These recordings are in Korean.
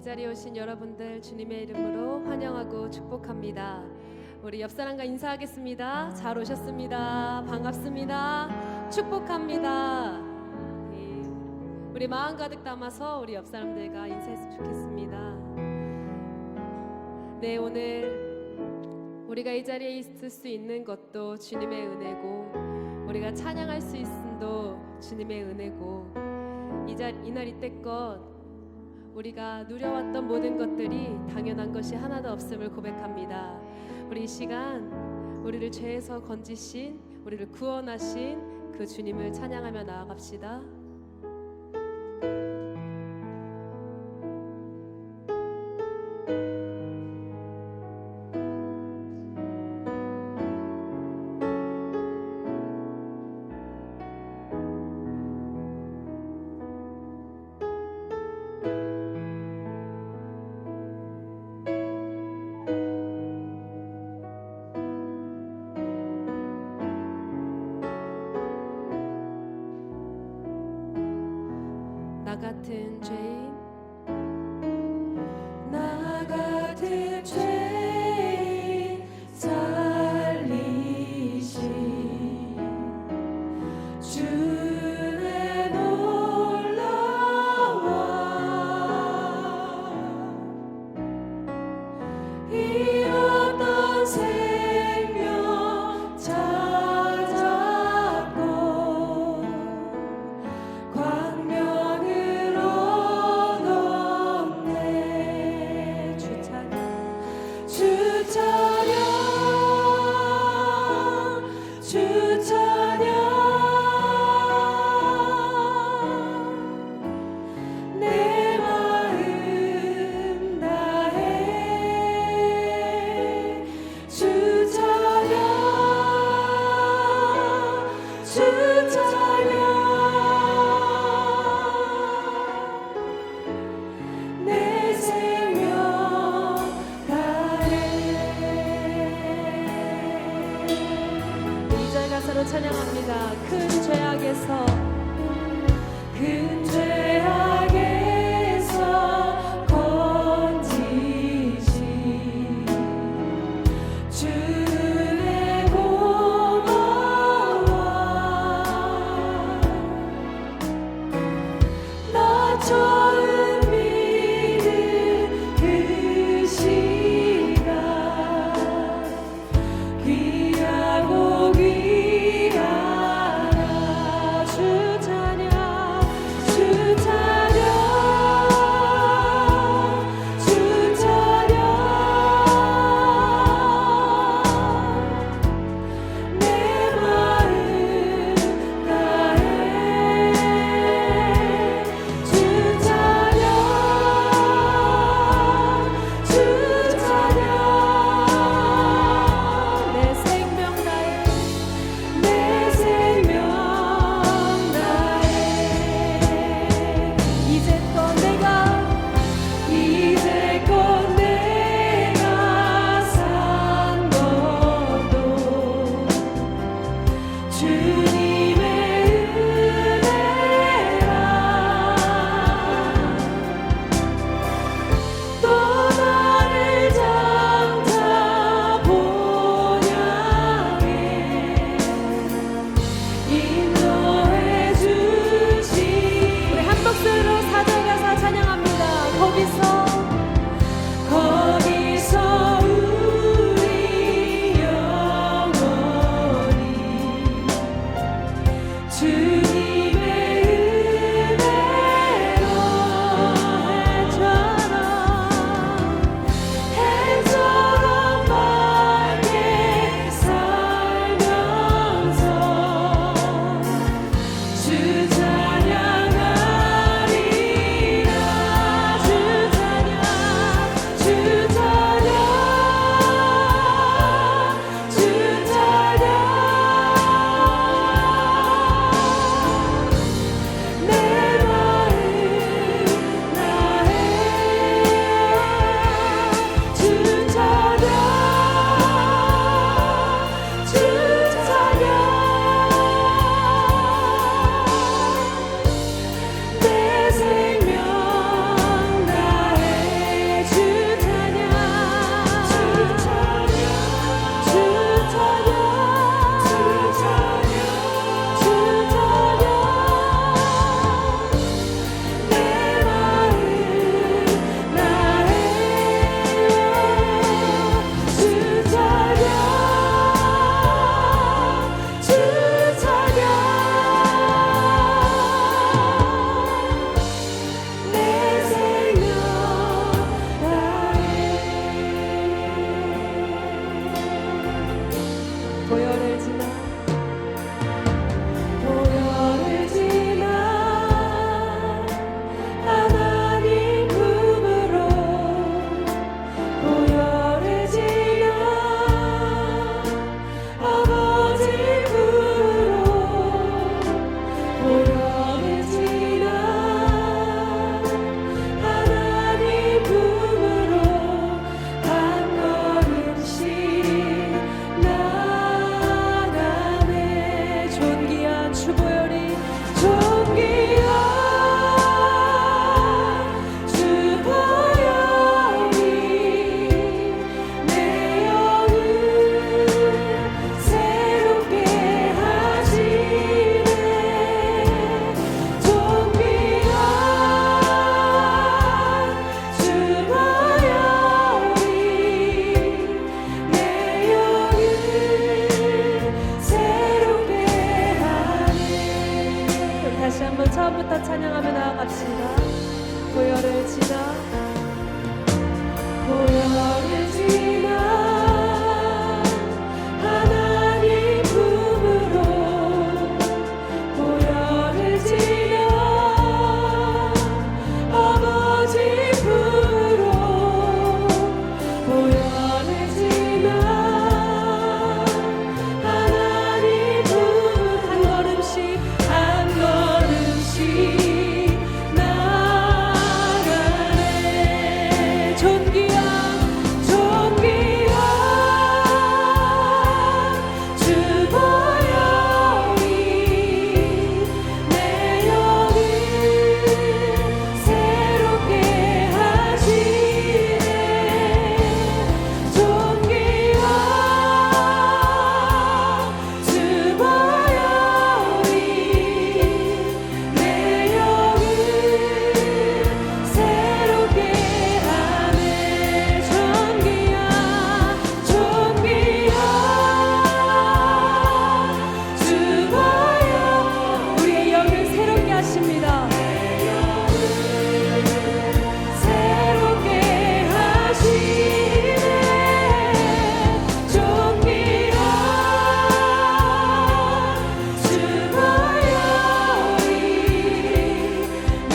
자리에 오신 여러분들 주님의 이름으로 환영하고 축복합니다. 우리 옆 사람과 인사하겠습니다. 잘 오셨습니다. 반갑습니다. 축복합니다. 우리 마음 가득 담아서 우리 옆 사람들과 인사했으면 좋겠습니다. 네, 오늘 우리가 이 자리에 있을 수 있는 것도 주님의 은혜고, 우리가 찬양할 수 있음도 주님의 은혜고, 이날 이때껏 우리가 누려왔던 모든 것들이 당연한 것이 하나도 없음을 고백합니다. 우리 이 시간 우리를 죄에서 건지신, 우리를 구원하신 그 주님을 찬양하며 나아갑시다. 나 같은 죄인, 나 같은 죄인 살리신 주의 놀라워 잃었던 생명 찾았고 광명으로 지나 보혈을 지나 하나님 품으로 보혈을 지나 아버지 품으로 보혈을 지나 하나님 품으로 한 걸음씩 나가네. 존귀한 주 보혈이 내 영을 새롭게 하시네. 존귀한 주 보혈이 내 영을 새롭게 하네. 존귀한 주 보혈 우리의 영을 새롭게 하십니다. 새롭게 하시네. 존귀한 주 보혈이 내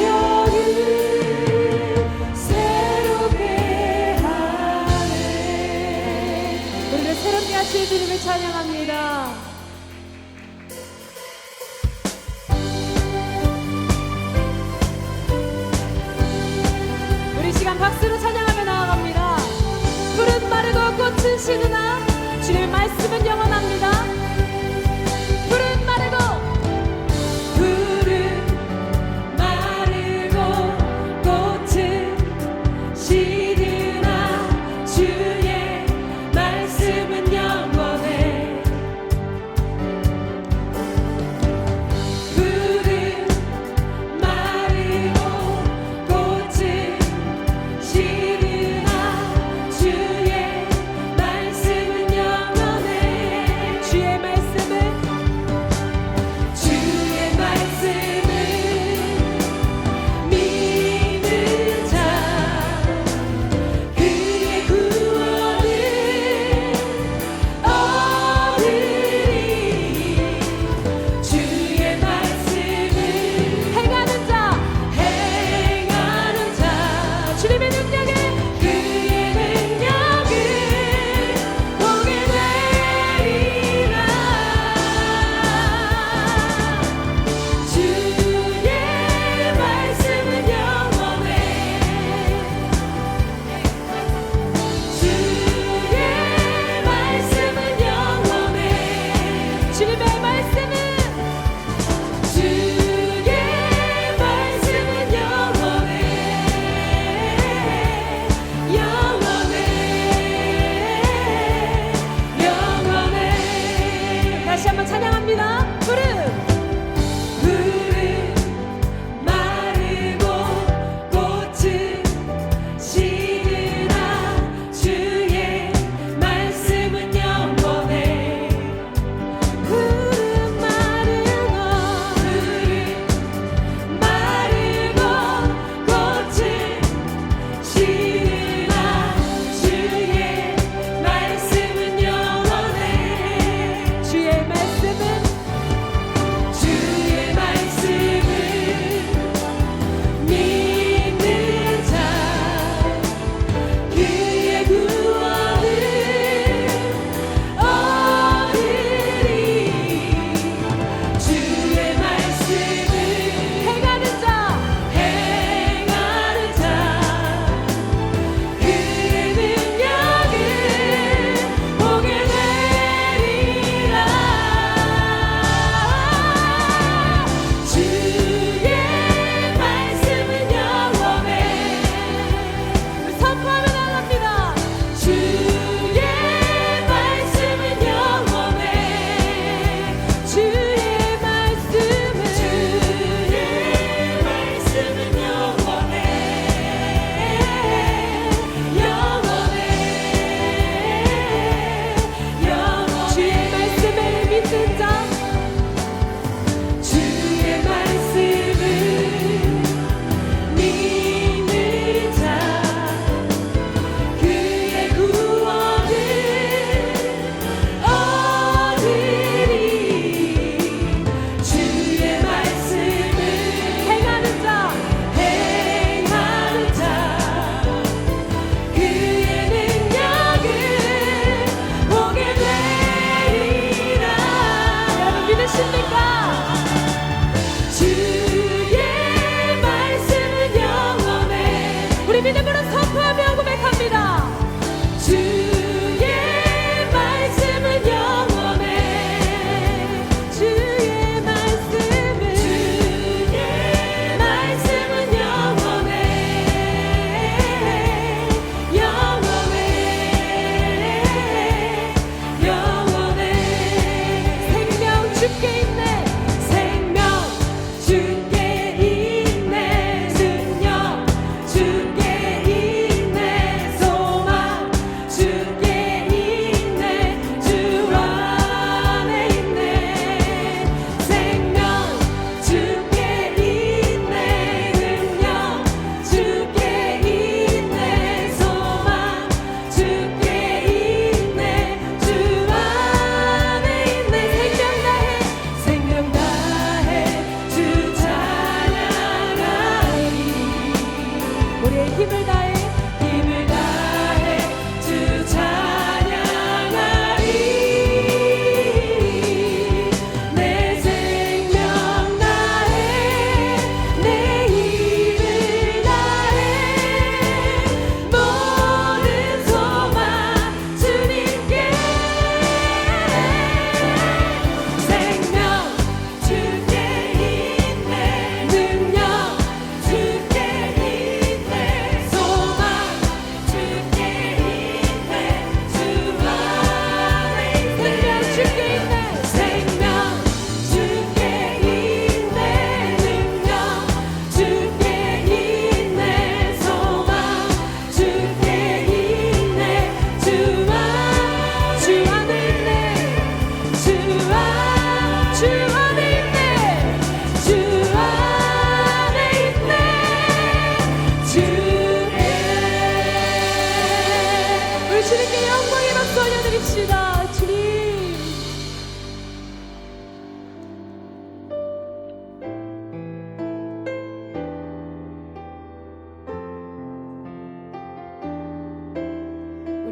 영을 새롭게 하네. 우리를 새롭게 하실 주님을 찬양합니다. 우리 시간 박수로 찬양하며 나아갑니다. 푸른 마르고 꽃은 시드나 주님의 말씀은 영원합니다. 푸른 마르고 푸른 마르고 꽃은 시드나 주의 말씀은 영원해. 푸른 마르고 꽃은 시드나 주의 말씀은 영원해.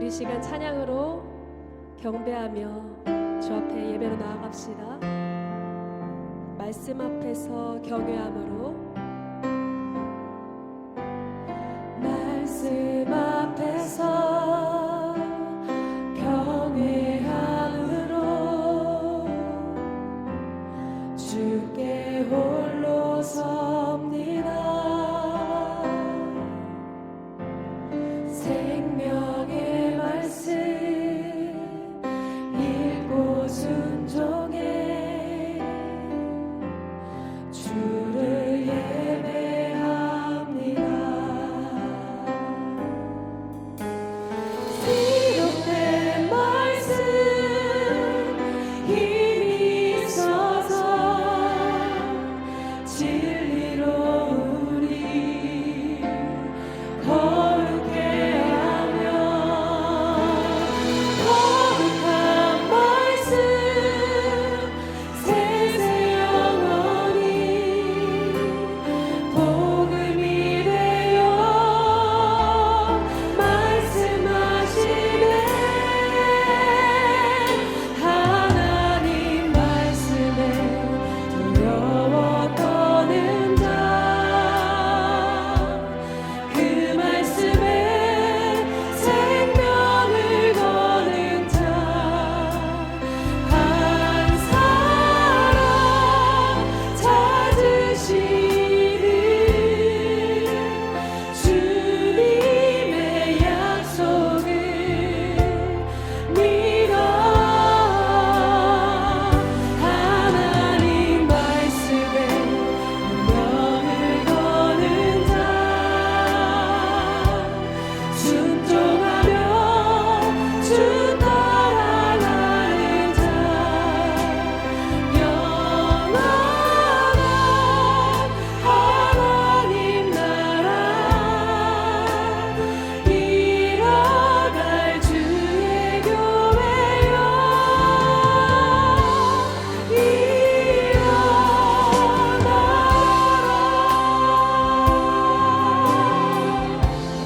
우리 시간 찬양으로 경배하며 주 앞에 예배로 나아갑시다. 말씀 앞에서 경외함으로, 말씀 앞에서 경외함으로 주께 홀로 섭니다. 생명의 말씀 읽고 순종해 주를 예배합니다. 기록된 말씀 힘이 있어서 진리로 우리 거룩해 하며 거룩한 말씀 세세 영원히 복음이 되어 말씀하시네. 하나님 말씀에 두려워 떠는 자, 그 말씀에 생명을 거는 자, 한 사람 찾으시는 주님의 약속을 믿어. 하나님 말씀에 운명을 거는 자, 순종하며 주 따라가는 자, 영원한 하나님 나라 이뤄갈 주의 교회여 일어나라.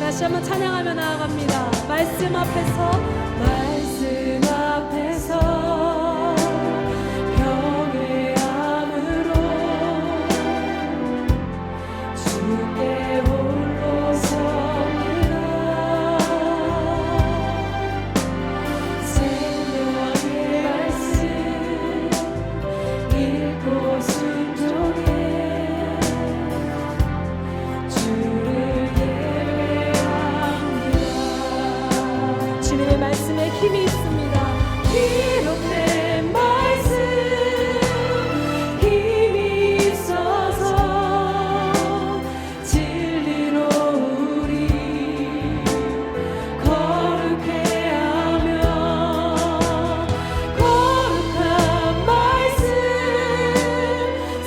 다시 한번 찬양하며 나아갑니다. 말씀 앞에서 경외함으로 주께 홀로 섭니다. 생명의 말씀 읽고 순종해 주를 예배합니다. 주님의 말씀에 힘이 있습니다. 기록된 말씀 힘이 있어서 진리로 우리 거룩해 하며 거룩한 말씀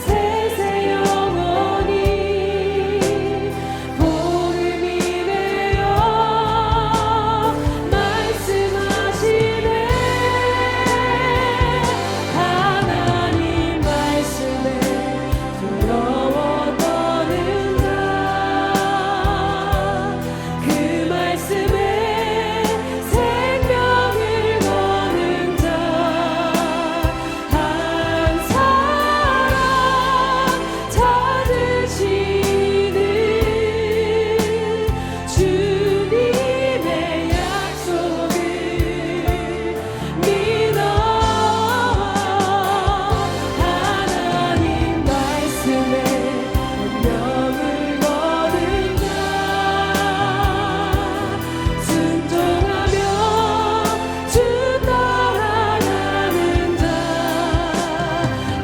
세세 영원히 복음이 되어 말씀하시네. 하나님 말씀에 두려워 떠는 자, 그 말씀에 생명을 거는 자, 한 사람 찾으시는 주님의 약속을 믿어. 하나님 말씀에 운명을 거는 자, 순종하며 주 따라가는 자,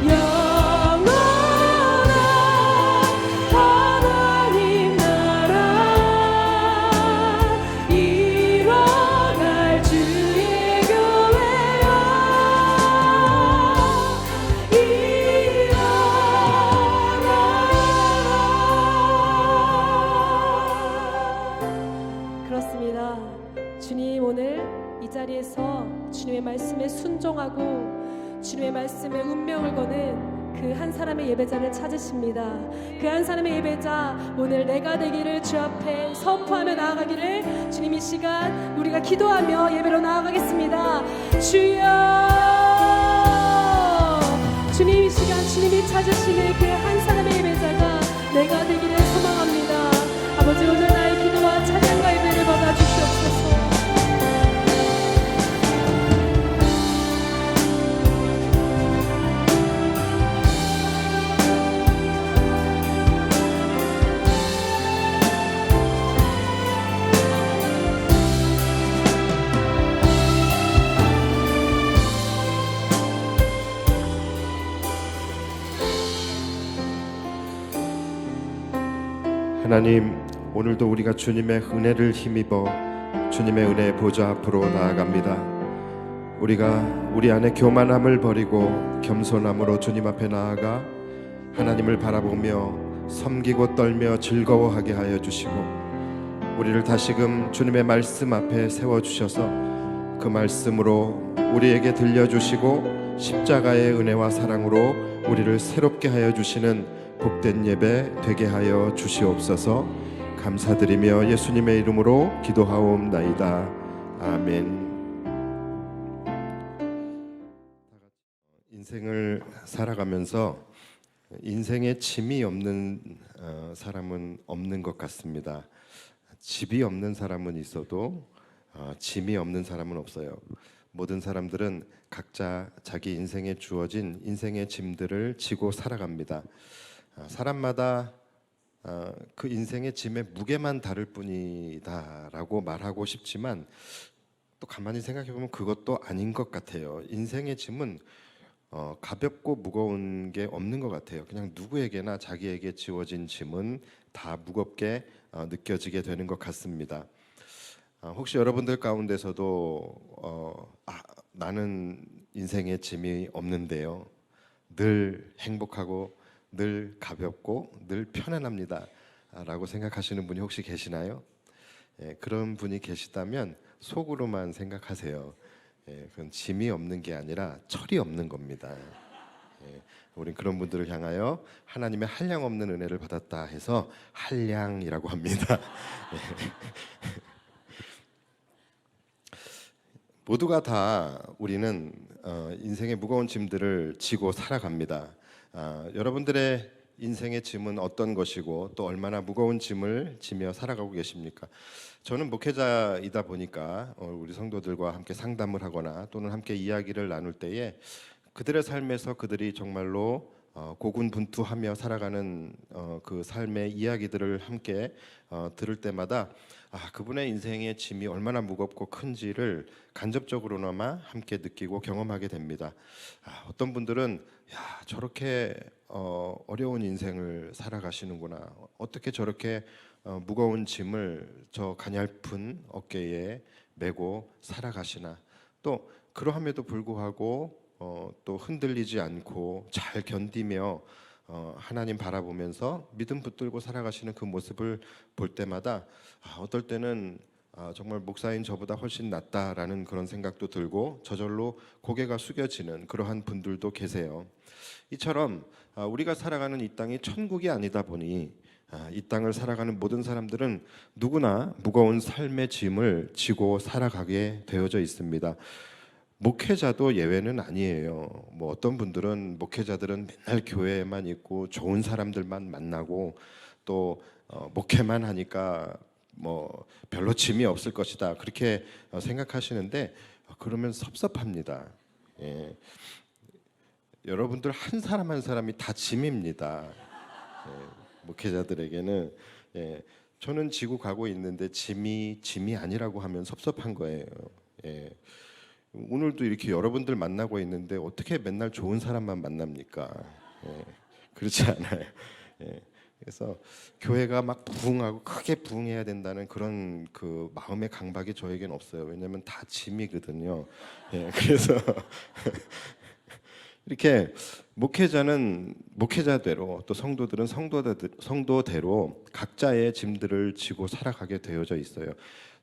영원한 하나님 나라 이뤄갈 주의 교회여 일어나라. 그렇습니다. 주님 오늘 이 자리에서 주님의 말씀에 순종하고 주님의 말씀에 운명을 거는 그 한 사람의 예배자를 찾으십니다. 그 한 사람의 예배자 오늘 내가 되기를 주 앞에 선포하며 나아가기를 주님 이 시간 우리가 기도하며 예배로 나아가겠습니다. 주여 주님 이 시간 주님이 찾으시는 그 한 사람의 예배자가 내가 되기를 소망합니다. 아버지 오늘 나의 기도와 찬양과 예배를 받아주시옵소서. 하나님, 오늘도 우리가 주님의 은혜를 힘입어 주님의 은혜의 보좌 앞으로 나아갑니다. 우리가 우리 안에 교만함을 버리고 겸손함으로 주님 앞에 나아가 하나님을 바라보며 섬기고 떨며 즐거워하게 하여 주시고 우리를 다시금 주님의 말씀 앞에 세워주셔서 그 말씀으로 우리에게 들려주시고 십자가의 은혜와 사랑으로 우리를 새롭게 하여 주시는 복된 예배 되게 하여 주시옵소서. 감사드리며 예수님의 이름으로 기도하옵나이다. 아멘. 인생을 살아가면서 인생에 짐이 없는 사람은 없는 것 같습니다. 집이 없는 사람은 있어도 짐이 없는 사람은 없어요. 모든 사람들은 각자 자기 인생에 주어진 인생의 짐들을 지고 살아갑니다. 사람마다 그 인생의 짐의 무게만 다를 뿐이다라고 말하고 싶지만 또 가만히 생각해 보면 그것도 아닌 것 같아요. 인생의 짐은 가볍고 무거운 게 없는 것 같아요. 그냥 누구에게나 자기에게 지워진 짐은 다 무겁게 느껴지게 되는 것 같습니다. 혹시 여러분들 가운데서도 나는 인생의 짐이 없는데요, 늘 행복하고 늘 가볍고 늘 편안합니다 라고 생각하시는 분이 혹시 계시나요? 그런 분이 계시다면 속으로만 생각하세요. 그건 짐이 없는 게 아니라 철이 없는 겁니다. 우린 그런 분들을 향하여 하나님의 한량 없는 은혜를 받았다 해서 한량이라고 합니다. 모두가 다 우리는 인생의 무거운 짐들을 지고 살아갑니다. 여러분들의 인생의 짐은 어떤 것이고 또 얼마나 무거운 짐을 지며 살아가고 계십니까? 저는 목회자이다 보니까 우리 성도들과 함께 상담을 하거나 또는 함께 이야기를 나눌 때에 그들의 삶에서 그들이 정말로 고군분투하며 살아가는 그 삶의 이야기들을 함께 들을 때마다 그분의 인생의 짐이 얼마나 무겁고 큰지를 간접적으로나마 함께 느끼고 경험하게 됩니다. 어떤 분들은 저렇게 어려운 인생을 살아가시는구나, 어떻게 저렇게 무거운 짐을 저 가냘픈 어깨에 메고 살아가시나, 또 그러함에도 불구하고 또 흔들리지 않고 잘 견디며 하나님 바라보면서 믿음 붙들고 살아가시는 그 모습을 볼 때마다 어떨 때는 정말 목사인 저보다 훨씬 낫다라는 그런 생각도 들고 저절로 고개가 숙여지는 그러한 분들도 계세요. 이처럼 우리가 살아가는 이 땅이 천국이 아니다 보니 이 땅을 살아가는 모든 사람들은 누구나 무거운 삶의 짐을 지고 살아가게 되어져 있습니다. 목회자도 예외는 아니에요. 뭐 어떤 분들은 목회자들은 맨날 교회에만 있고 좋은 사람들만 만나고 또 목회만 하니까 뭐 별로 짐이 없을 것이다 그렇게 생각하시는데 그러면 섭섭합니다. 여러분들 한 사람 한 사람이 다 짐입니다. 목회자들에게는 저는 지고 가고 있는데 짐이 아니라고 하면 섭섭한 거예요. 오늘도 이렇게 여러분들 만나고 있는데 어떻게 맨날 좋은 사람만 만납니까? 그렇지 않아요. 그래서 교회가 막 부흥하고 크게 부흥해야 된다는 그런 그 마음의 강박이 저에겐 없어요. 왜냐하면 다 짐이거든요. 그래서 이렇게 목회자는 목회자대로 또 성도들은 성도대로 각자의 짐들을 지고 살아가게 되어져 있어요.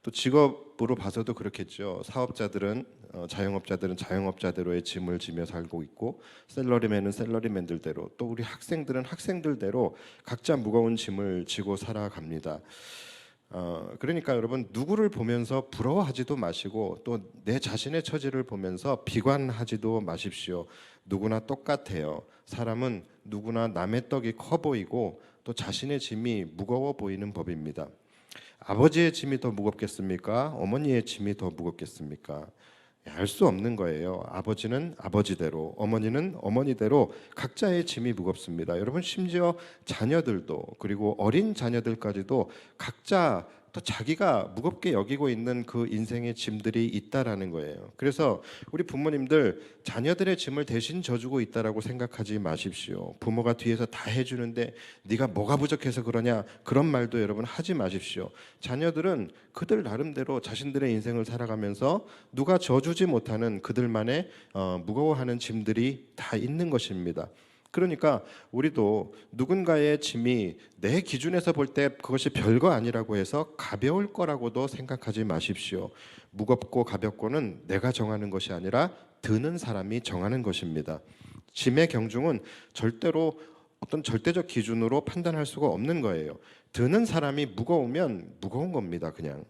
또 직업으로 봐서도 그렇겠죠. 사업자들은 자영업자들은 자영업자대로의 짐을 지며 살고 있고, 샐러리맨은 샐러리맨들대로, 또 우리 학생들은 학생들대로 각자 무거운 짐을 지고 살아갑니다. 그러니까 여러분, 누구를 보면서 부러워하지도 마시고 또 내 자신의 처지를 보면서 비관하지도 마십시오. 누구나 똑같아요. 사람은 누구나 남의 떡이 커 보이고 또 자신의 짐이 무거워 보이는 법입니다. 아버지의 짐이 더 무겁겠습니까? 어머니의 짐이 더 무겁겠습니까? 알 수 없는 거예요. 아버지는 아버지대로, 어머니는 어머니대로 각자의 짐이 무겁습니다. 여러분, 심지어 자녀들도, 그리고 어린 자녀들까지도 각자 또 자기가 무겁게 여기고 있는 그 인생의 짐들이 있다라는 거예요. 그래서 우리 부모님들 자녀들의 짐을 대신 져주고 있다라고 생각하지 마십시오. 부모가 뒤에서 다 해주는데 네가 뭐가 부족해서 그러냐, 그런 말도 여러분 하지 마십시오. 자녀들은 그들 나름대로 자신들의 인생을 살아가면서 누가 져주지 못하는 그들만의 무거워하는 짐들이 다 있는 것입니다. 그러니까 우리도 누군가의 짐이 내 기준에서 볼 때 그것이 별거 아니라고 해서 가벼울 거라고도 생각하지 마십시오. 무겁고 가볍고는 내가 정하는 것이 아니라 드는 사람이 정하는 것입니다. 짐의 경중은 절대로 어떤 절대적 기준으로 판단할 수가 없는 거예요. 드는 사람이 무거우면 무거운 겁니다. 그냥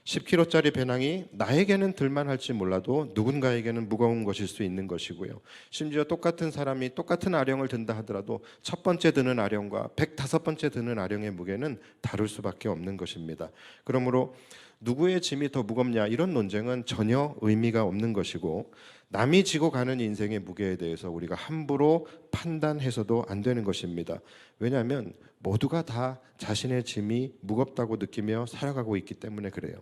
10kg짜리 배낭이 나에게는 들만할지 몰라도 누군가에게는 무거운 것일 수 있는 것이고요. 심지어 똑같은 사람이 똑같은 아령을 든다 하더라도 첫 번째 드는 아령과 105번째 드는 아령의 무게는 다를 수밖에 없는 것입니다. 그러므로 누구의 짐이 더 무겁냐, 이런 논쟁은 전혀 의미가 없는 것이고, 남이 지고 가는 인생의 무게에 대해서 우리가 함부로 판단해서도 안 되는 것입니다. 왜냐하면 모두가 다 자신의 짐이 무겁다고 느끼며 살아가고 있기 때문에 그래요.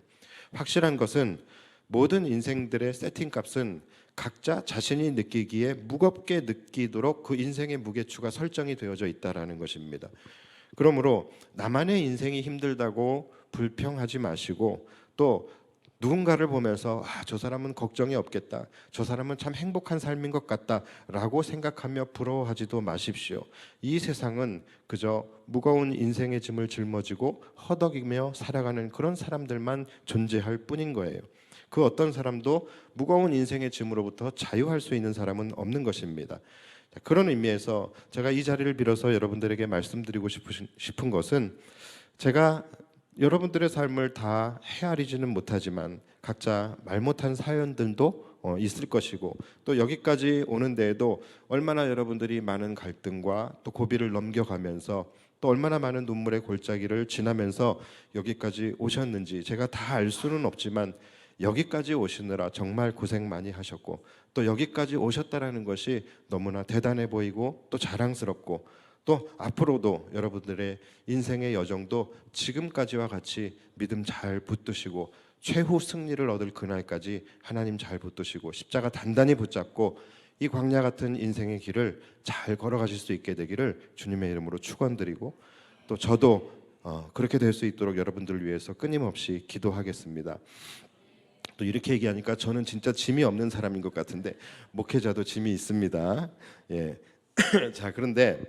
확실한 것은 모든 인생들의 세팅값은 각자 자신이 느끼기에 무겁게 느끼도록 그 인생의 무게추가 설정이 되어져 있다라는 것입니다. 그러므로 나만의 인생이 힘들다고 불평하지 마시고, 또 누군가를 보면서 저 사람은 걱정이 없겠다, 저 사람은 참 행복한 삶인 것 같다 라고 생각하며 부러워하지도 마십시오. 이 세상은 그저 무거운 인생의 짐을 짊어지고 허덕이며 살아가는 그런 사람들만 존재할 뿐인 거예요. 그 어떤 사람도 무거운 인생의 짐으로부터 자유할 수 있는 사람은 없는 것입니다. 그런 의미에서 제가 이 자리를 빌어서 여러분들에게 말씀드리고 싶은 것은, 제가 여러분들의 삶을 다 헤아리지는 못하지만 각자 말 못한 사연들도 있을 것이고, 또 여기까지 오는 데에도 얼마나 여러분들이 많은 갈등과 또 고비를 넘겨가면서 또 얼마나 많은 눈물의 골짜기를 지나면서 여기까지 오셨는지 제가 다 알 수는 없지만, 여기까지 오시느라 정말 고생 많이 하셨고, 또 여기까지 오셨다라는 것이 너무나 대단해 보이고 또 자랑스럽고, 또 앞으로도 여러분들의 인생의 여정도 지금까지와 같이 믿음 잘 붙드시고 최후 승리를 얻을 그날까지 하나님 잘 붙드시고 십자가 단단히 붙잡고 이 광야 같은 인생의 길을 잘 걸어가실 수 있게 되기를 주님의 이름으로 축원드리고, 또 저도 그렇게 될 수 있도록 여러분들을 위해서 끊임없이 기도하겠습니다. 또 이렇게 얘기하니까 저는 진짜 짐이 없는 사람인 것 같은데, 목회자도 짐이 있습니다. 예. 자, 그런데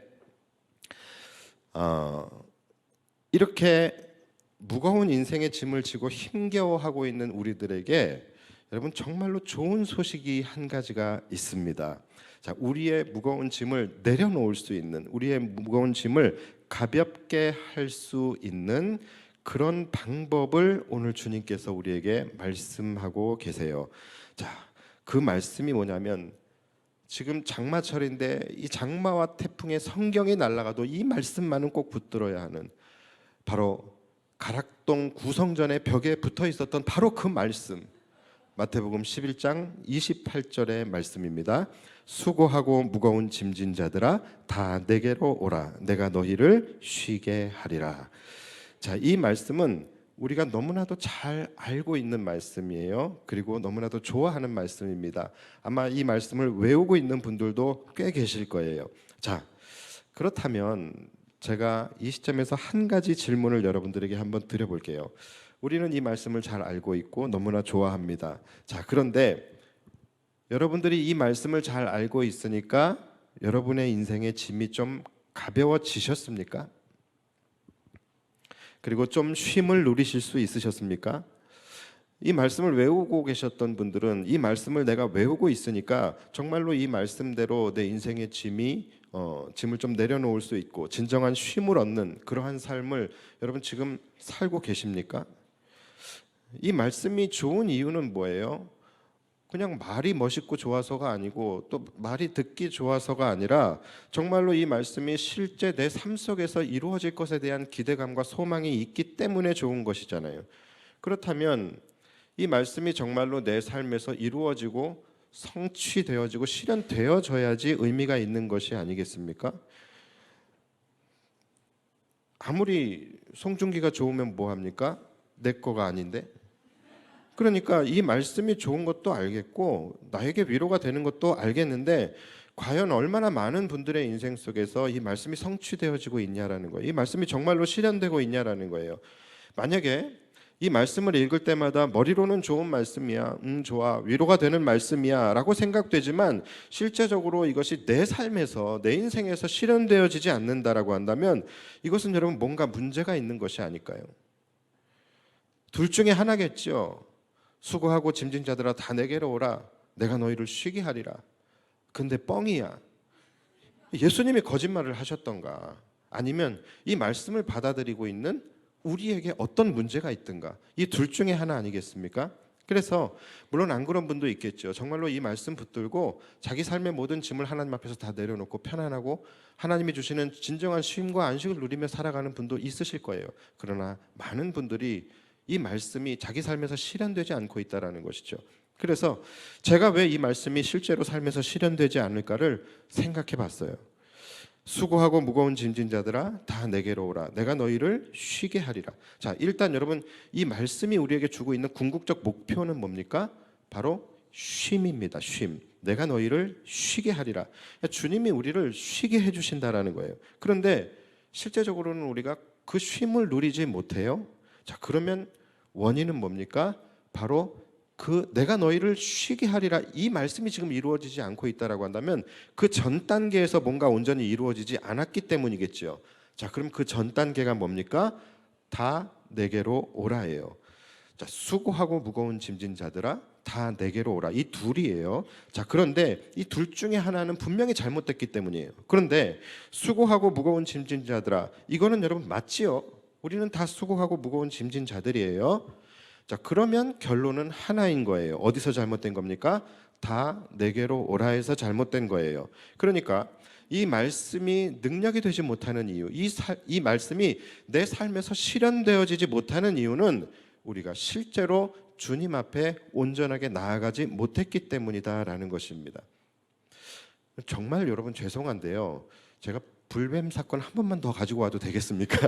이렇게 무거운 인생의 짐을 지고 힘겨워하고 있는 우리들에게 여러분 정말로 좋은 소식이 한 가지가 있습니다. 자, 우리의 무거운 짐을 내려놓을 수 있는, 우리의 무거운 짐을 가볍게 할 수 있는 그런 방법을 오늘 주님께서 우리에게 말씀하고 계세요. 자, 그 말씀이 뭐냐면, 지금 장마철인데 이 장마와 태풍에 성경이 날아가도 이 말씀만은 꼭 붙들어야 하는, 바로 가락동 구성전의 벽에 붙어 있었던 바로 그 말씀, 마태복음 11장 28절의 말씀입니다. 수고하고 무거운 짐진 자들아 다 내게로 오라, 내가 너희를 쉬게 하리라. 자, 이 말씀은 우리가 너무나도 잘 알고 있는 말씀이에요. 그리고 너무나도 좋아하는 말씀입니다. 아마 이 말씀을 외우고 있는 분들도 꽤 계실 거예요. 자, 그렇다면 제가 이 시점에서 한 가지 질문을 여러분들에게 한번 드려볼게요. 우리는 이 말씀을 잘 알고 있고 너무나 좋아합니다. 자, 그런데 여러분들이 이 말씀을 잘 알고 있으니까 여러분의 인생의 짐이 좀 가벼워지셨습니까? 그리고 좀 쉼을 누리실 수 있으셨습니까? 이 말씀을 외우고 계셨던 분들은 이 말씀을 내가 외우고 있으니까 정말로 이 말씀대로 내 인생의 짐을 좀 내려놓을 수 있고 진정한 쉼을 얻는 그러한 삶을 여러분 지금 살고 계십니까? 이 말씀이 좋은 이유는 뭐예요? 그냥 말이 멋있고 좋아서가 아니고 또 말이 듣기 좋아서가 아니라 정말로 이 말씀이 실제 내 삶 속에서 이루어질 것에 대한 기대감과 소망이 있기 때문에 좋은 것이잖아요. 그렇다면 이 말씀이 정말로 내 삶에서 이루어지고 성취되어지고 실현되어져야지 의미가 있는 것이 아니겠습니까? 아무리 송중기가 좋으면 뭐합니까? 내 거가 아닌데. 그러니까 이 말씀이 좋은 것도 알겠고 나에게 위로가 되는 것도 알겠는데 과연 얼마나 많은 분들의 인생 속에서 이 말씀이 성취되어지고 있냐라는 거예요. 이 말씀이 정말로 실현되고 있냐라는 거예요. 만약에 이 말씀을 읽을 때마다 머리로는 좋은 말씀이야, 좋아, 위로가 되는 말씀이야 라고 생각되지만 실제적으로 이것이 내 삶에서 내 인생에서 실현되어지지 않는다라고 한다면 이것은 여러분 뭔가 문제가 있는 것이 아닐까요? 둘 중에 하나겠죠. 수고하고 짐진 자들아 다 내게로 오라, 내가 너희를 쉬게 하리라. 근데 뻥이야. 예수님이 거짓말을 하셨던가 아니면 이 말씀을 받아들이고 있는 우리에게 어떤 문제가 있든가, 이 둘 중에 하나 아니겠습니까? 그래서 물론 안 그런 분도 있겠죠. 정말로 이 말씀 붙들고 자기 삶의 모든 짐을 하나님 앞에서 다 내려놓고 편안하고 하나님이 주시는 진정한 쉼과 안식을 누리며 살아가는 분도 있으실 거예요. 그러나 많은 분들이 이 말씀이 자기 삶에서 실현되지 않고 있다는 것이죠. 그래서 제가 왜 이 말씀이 실제로 삶에서 실현되지 않을까를 생각해 봤어요. 수고하고 무거운 짐진 자들아 다 내게로 오라, 내가 너희를 쉬게 하리라. 자, 일단 여러분 이 말씀이 우리에게 주고 있는 궁극적 목표는 뭡니까? 바로 쉼입니다. 쉼. 내가 너희를 쉬게 하리라. 주님이 우리를 쉬게 해주신다라는 거예요. 그런데 실제적으로는 우리가 그 쉼을 누리지 못해요. 자, 그러면 원인은 뭡니까? 바로 그 내가 너희를 쉬게 하리라 이 말씀이 지금 이루어지지 않고 있다라고 한다면 그 전 단계에서 뭔가 온전히 이루어지지 않았기 때문이겠죠. 자, 그럼 그 전 단계가 뭡니까? 다 내게로 오라예요. 자, 수고하고 무거운 짐진 자들아 다 내게로 오라, 이 둘이에요. 자, 그런데 이 둘 중에 하나는 분명히 잘못됐기 때문이에요. 그런데 수고하고 무거운 짐진 자들아, 이거는 여러분 맞지요? 우리는 다 수고하고 무거운 짐진 자들이에요. 자, 그러면 결론은 하나인 거예요. 어디서 잘못된 겁니까? 다 내게로 오라 해서 잘못된 거예요. 그러니까 이 말씀이 능력이 되지 못하는 이유, 이 말씀이 내 삶에서 실현되어지지 못하는 이유는 우리가 실제로 주님 앞에 온전하게 나아가지 못했기 때문이다라는 것입니다. 정말 여러분 죄송한데요, 제가 불뱀 사건 한 번만 더 가지고 와도 되겠습니까?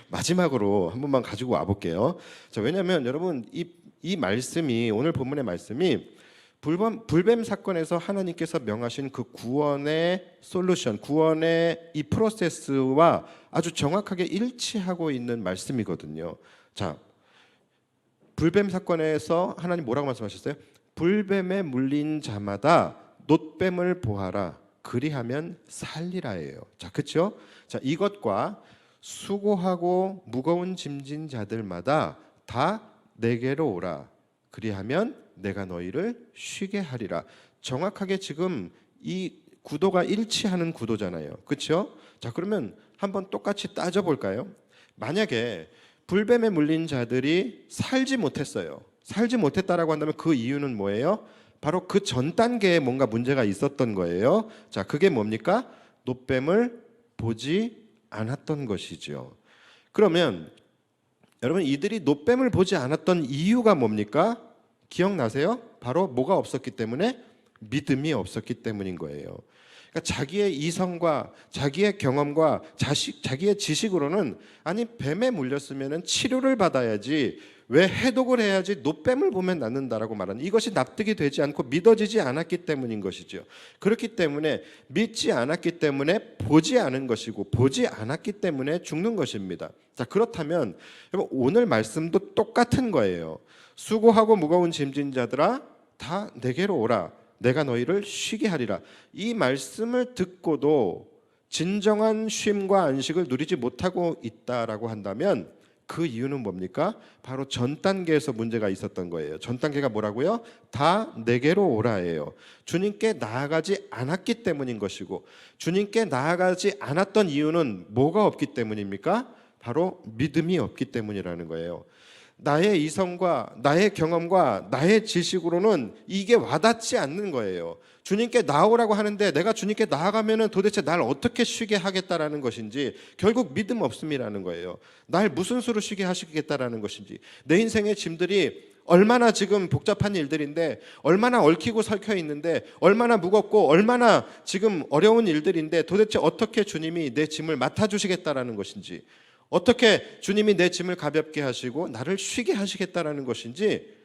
마지막으로 한 번만 가지고 와볼게요. 자, 왜냐하면 여러분 이 말씀이, 오늘 본문의 말씀이 불뱀 사건에서 하나님께서 명하신 그 구원의 솔루션, 구원의 이 프로세스와 아주 정확하게 일치하고 있는 말씀이거든요. 자, 불뱀 사건에서 하나님 뭐라고 말씀하셨어요? 불뱀에 물린 자마다 놋뱀을 보아라, 그리하면 살리라예요. 자, 그렇죠? 자, 이것과 수고하고 무거운 짐진 자들마다 다 내게로 오라, 그리하면 내가 너희를 쉬게 하리라. 정확하게 지금 이 구도가 일치하는 구도잖아요. 그렇죠? 자, 그러면 한번 똑같이 따져볼까요? 만약에 불뱀에 물린 자들이 살지 못했어요. 살지 못했다라고 한다면 그 이유는 뭐예요? 바로 그 전 단계에 뭔가 문제가 있었던 거예요. 자, 그게 뭡니까? 놋뱀을 보지 않았던 것이죠. 그러면 여러분, 이들이 놋뱀을 보지 않았던 이유가 뭡니까? 기억나세요? 바로 뭐가 없었기 때문에? 믿음이 없었기 때문인 거예요. 그러니까 자기의 이성과 자기의 경험과 자기의 지식으로는, 아니 뱀에 물렸으면 치료를 받아야지, 왜 해독을 해야지 놋뱀을 보면 낫는다라고 말하는, 이것이 납득이 되지 않고 믿어지지 않았기 때문인 것이죠. 그렇기 때문에 믿지 않았기 때문에 보지 않은 것이고, 보지 않았기 때문에 죽는 것입니다. 자, 그렇다면 여러분, 오늘 말씀도 똑같은 거예요. 수고하고 무거운 짐진 자들아 다 내게로 오라, 내가 너희를 쉬게 하리라. 이 말씀을 듣고도 진정한 쉼과 안식을 누리지 못하고 있다라고 한다면 그 이유는 뭡니까? 바로 전 단계에서 문제가 있었던 거예요. 전 단계가 뭐라고요? 다 내게로 오라예요. 주님께 나아가지 않았기 때문인 것이고, 주님께 나아가지 않았던 이유는 뭐가 없기 때문입니까? 바로 믿음이 없기 때문이라는 거예요. 나의 이성과 나의 경험과 나의 지식으로는 이게 와닿지 않는 거예요. 주님께 나오라고 하는데 내가 주님께 나아가면은 도대체 날 어떻게 쉬게 하겠다라는 것인지, 결국 믿음 없음이라는 거예요. 날 무슨 수로 쉬게 하시겠다라는 것인지, 내 인생의 짐들이 얼마나 지금 복잡한 일들인데, 얼마나 얽히고 설켜 있는데, 얼마나 무겁고 얼마나 지금 어려운 일들인데 도대체 어떻게 주님이 내 짐을 맡아주시겠다라는 것인지, 어떻게 주님이 내 짐을 가볍게 하시고 나를 쉬게 하시겠다라는 것인지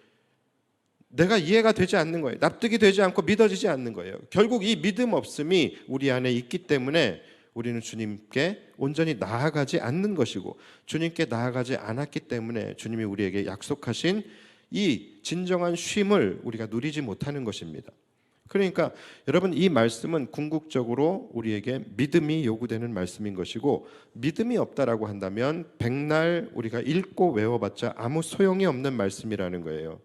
내가 이해가 되지 않는 거예요. 납득이 되지 않고 믿어지지 않는 거예요. 결국 이 믿음 없음이 우리 안에 있기 때문에 우리는 주님께 온전히 나아가지 않는 것이고, 주님께 나아가지 않았기 때문에 주님이 우리에게 약속하신 이 진정한 쉼을 우리가 누리지 못하는 것입니다. 그러니까 여러분, 이 말씀은 궁극적으로 우리에게 믿음이 요구되는 말씀인 것이고, 믿음이 없다라고 한다면 백날 우리가 읽고 외워봤자 아무 소용이 없는 말씀이라는 거예요.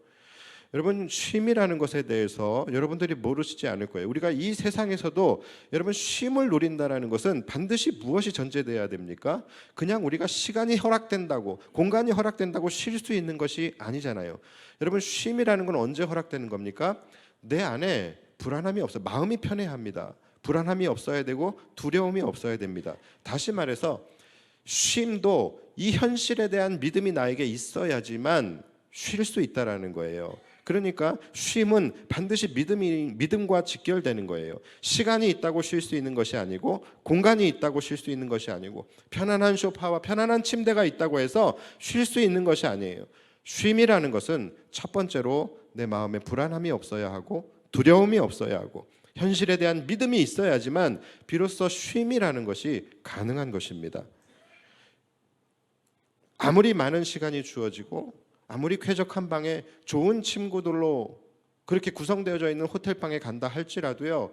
여러분, 쉼이라는 것에 대해서 여러분들이 모르시지 않을 거예요. 우리가 이 세상에서도 여러분 쉼을 누린다는 것은 반드시 무엇이 전제되어야 됩니까? 그냥 우리가 시간이 허락된다고, 공간이 허락된다고 쉴 수 있는 것이 아니잖아요. 여러분, 쉼이라는 건 언제 허락되는 겁니까? 내 안에 불안함이 없어요. 마음이 편해야 합니다. 불안함이 없어야 되고 두려움이 없어야 됩니다. 다시 말해서 쉼도 이 현실에 대한 믿음이 나에게 있어야지만 쉴 수 있다라는 거예요. 그러니까 쉼은 반드시 믿음과 직결되는 거예요. 시간이 있다고 쉴 수 있는 것이 아니고, 공간이 있다고 쉴 수 있는 것이 아니고, 편안한 소파와 편안한 침대가 있다고 해서 쉴 수 있는 것이 아니에요. 쉼이라는 것은 첫 번째로 내 마음에 불안함이 없어야 하고, 두려움이 없어야 하고, 현실에 대한 믿음이 있어야지만 비로소 쉼이라는 것이 가능한 것입니다. 아무리 많은 시간이 주어지고, 아무리 쾌적한 방에 좋은 침구들로 그렇게 구성되어져 있는 호텔방에 간다 할지라도요,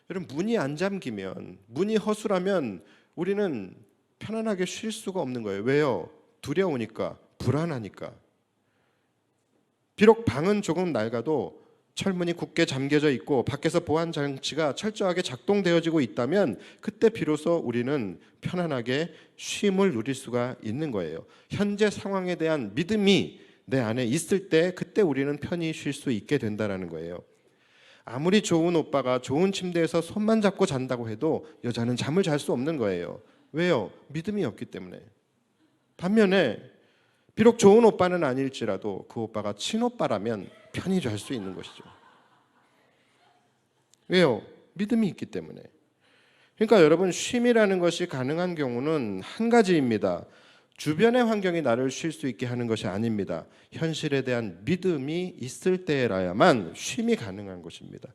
여러분, 문이 안 잠기면, 문이 허술하면 우리는 편안하게 쉴 수가 없는 거예요. 왜요? 두려우니까, 불안하니까. 비록 방은 조금 낡아도 철문이 굳게 잠겨져 있고 밖에서 보안 장치가 철저하게 작동되어지고 있다면 그때 비로소 우리는 편안하게 쉼을 누릴 수가 있는 거예요. 현재 상황에 대한 믿음이 내 안에 있을 때 그때 우리는 편히 쉴 수 있게 된다는 거예요. 아무리 좋은 오빠가 좋은 침대에서 손만 잡고 잔다고 해도 여자는 잠을 잘 수 없는 거예요. 왜요? 믿음이 없기 때문에. 반면에 비록 좋은 오빠는 아닐지라도 그 오빠가 친오빠라면 편히 잘 수 있는 것이죠. 왜요? 믿음이 있기 때문에. 그러니까 여러분, 쉼이라는 것이 가능한 경우는 한 가지입니다. 주변의 환경이 나를 쉴 수 있게 하는 것이 아닙니다. 현실에 대한 믿음이 있을 때라야만 쉼이 가능한 것입니다.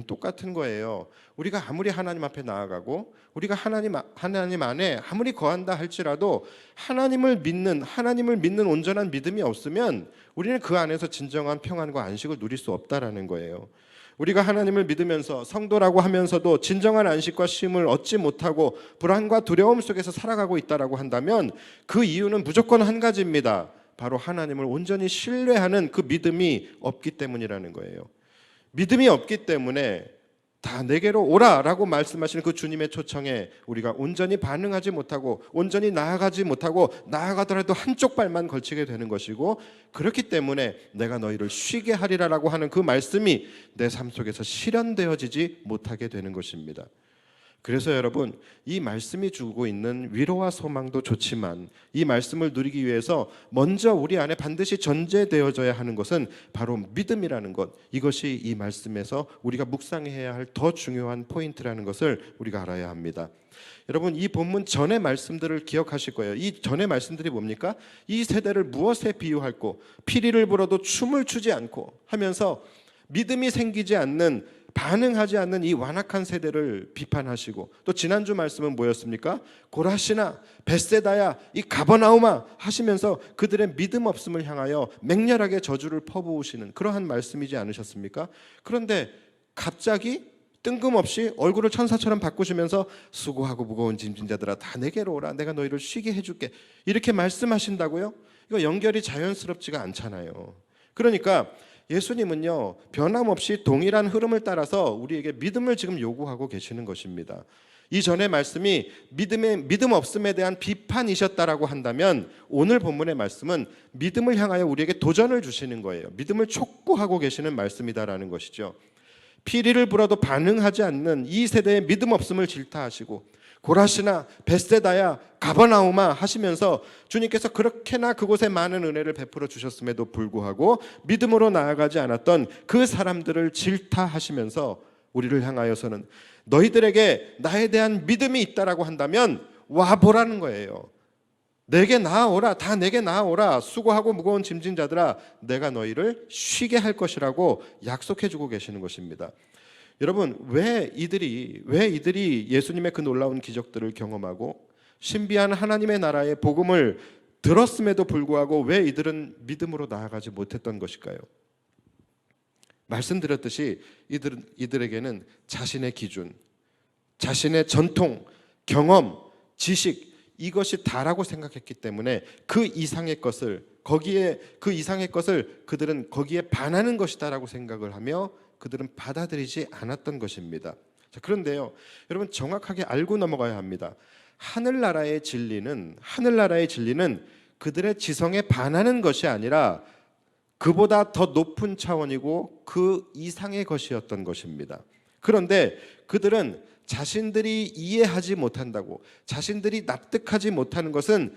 똑같은 거예요. 우리가 아무리 하나님 앞에 나아가고 우리가 하나님 안에 아무리 거한다 할지라도 하나님을 믿는 온전한 믿음이 없으면 우리는 그 안에서 진정한 평안과 안식을 누릴 수 없다라는 거예요. 우리가 하나님을 믿으면서 성도라고 하면서도 진정한 안식과 쉼을 얻지 못하고 불안과 두려움 속에서 살아가고 있다라고 한다면 그 이유는 무조건 한 가지입니다. 바로 하나님을 온전히 신뢰하는 그 믿음이 없기 때문이라는 거예요. 믿음이 없기 때문에 다 내게로 오라라고 말씀하시는 그 주님의 초청에 우리가 온전히 반응하지 못하고 온전히 나아가지 못하고 나아가더라도 한쪽 발만 걸치게 되는 것이고, 그렇기 때문에 내가 너희를 쉬게 하리라라고 하는 그 말씀이 내 삶 속에서 실현되어지지 못하게 되는 것입니다. 그래서 여러분, 이 말씀이 주고 있는 위로와 소망도 좋지만 이 말씀을 누리기 위해서 먼저 우리 안에 반드시 전제되어져야 하는 것은 바로 믿음이라는 것, 이것이 이 말씀에서 우리가 묵상해야 할 더 중요한 포인트라는 것을 우리가 알아야 합니다. 여러분, 이 본문 전의 말씀들을 기억하실 거예요. 이 전의 말씀들이 뭡니까? 이 세대를 무엇에 비유할고 피리를 불어도 춤을 추지 않고 하면서 믿음이 생기지 않는, 반응하지 않는 이 완악한 세대를 비판하시고, 또 지난주 말씀은 뭐였습니까? 고라시나 벳세다야 이 가버나움아 하시면서 그들의 믿음 없음을 향하여 맹렬하게 저주를 퍼부으시는 그러한 말씀이지 않으셨습니까? 그런데 갑자기 뜬금없이 얼굴을 천사처럼 바꾸시면서 수고하고 무거운 짐진 자들아 다 내게로 오라 내가 너희를 쉬게 해줄게 이렇게 말씀하신다고요? 이거 연결이 자연스럽지가 않잖아요. 그러니까 예수님은요 변함없이 동일한 흐름을 따라서 우리에게 믿음을 지금 요구하고 계시는 것입니다. 이전의 말씀이 믿음 없음에 대한 비판이셨다라고 한다면 오늘 본문의 말씀은 믿음을 향하여 우리에게 도전을 주시는 거예요. 믿음을 촉구하고 계시는 말씀이다라는 것이죠. 피리를 불어도 반응하지 않는 이 세대의 믿음 없음을 질타하시고 고라시나 베세다야 가버나움아 하시면서 주님께서 그렇게나 그곳에 많은 은혜를 베풀어 주셨음에도 불구하고 믿음으로 나아가지 않았던 그 사람들을 질타하시면서 우리를 향하여서는 너희들에게 나에 대한 믿음이 있다라고 한다면 와보라는 거예요. 내게 나아오라 다 내게 나아오라 수고하고 무거운 짐진 자들아 내가 너희를 쉬게 할 것이라고 약속해 주고 계시는 것입니다. 여러분 왜 이들이 예수님의 그 놀라운 기적들을 경험하고 신비한 하나님의 나라의 복음을 들었음에도 불구하고 왜 이들은 믿음으로 나아가지 못했던 것일까요? 말씀드렸듯이 이들에게는 자신의 기준, 자신의 전통, 경험, 지식 이것이 다라고 생각했기 때문에 그 이상의 것을 그들은 거기에 반하는 것이다라고 생각을 하며 그들은 받아들이지 않았던 것입니다. 자, 그런데요, 여러분 정확하게 알고 넘어가야 합니다. 하늘나라의 진리는 그들의 지성에 반하는 것이 아니라 그보다 더 높은 차원이고 그 이상의 것이었던 것입니다. 그런데 그들은 자신들이 이해하지 못한다고 자신들이 납득하지 못하는 것은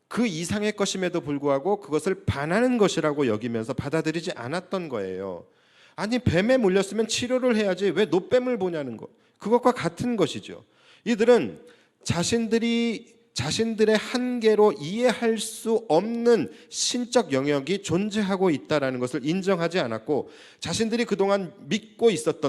그 이상의 것임에도 불구하고 그것을 반하는 것이라고 여기면서 받아들이지 않았던 거예요. 아니 뱀에 물렸으면 치료를 해야지 왜 노뱀을 보냐는 것 그것과 같은 것이죠. 이들은 자신들의 한계로 이해할 수 없는 신적 영역이 존재하고 있다는 것을 인정하지 않았고 자신들이 그동안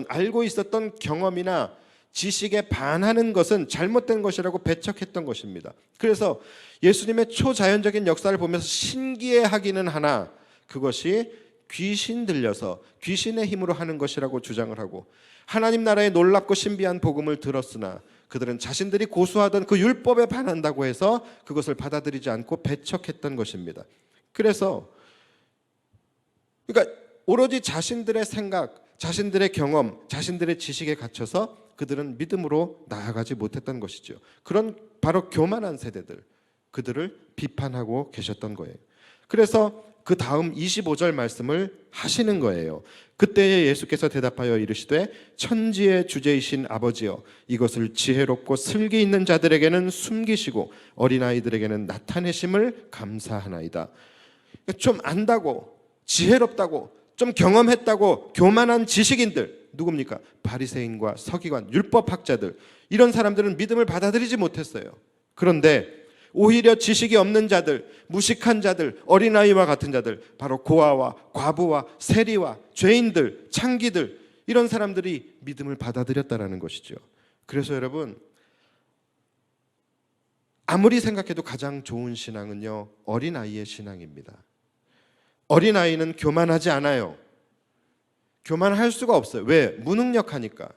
알고 있었던 경험이나 지식에 반하는 것은 잘못된 것이라고 배척했던 것입니다. 그래서 예수님의 초자연적인 역사를 보면서 신기해하기는 하나 그것이 귀신 들려서 귀신의 힘으로 하는 것이라고 주장을 하고 하나님 나라의 놀랍고 신비한 복음을 들었으나 그들은 자신들이 고수하던 그 율법에 반한다고 해서 그것을 받아들이지 않고 배척했던 것입니다. 그러니까 오로지 자신들의 생각, 자신들의 경험, 자신들의 지식에 갇혀서 그들은 믿음으로 나아가지 못했던 것이죠. 그런 바로 교만한 세대들, 그들을 비판하고 계셨던 거예요. 그래서 그 다음 25절 말씀을 하시는 거예요. 그때에 예수께서 대답하여 이르시되 천지의 주제이신 아버지여 이것을 지혜롭고 슬기 있는 자들에게는 숨기시고 어린아이들에게는 나타내심을 감사하나이다. 좀 안다고 지혜롭다고 좀 경험했다고 교만한 지식인들 누굽니까? 바리새인과 서기관, 율법학자들 이런 사람들은 믿음을 받아들이지 못했어요. 그런데 오히려 지식이 없는 자들, 무식한 자들, 어린아이와 같은 자들 바로 고아와 과부와 세리와 죄인들, 창기들 이런 사람들이 믿음을 받아들였다라는 것이죠. 그래서 여러분 아무리 생각해도 가장 좋은 신앙은요 어린아이의 신앙입니다. 어린아이는 교만하지 않아요. 교만할 수가 없어요. 왜? 무능력하니까.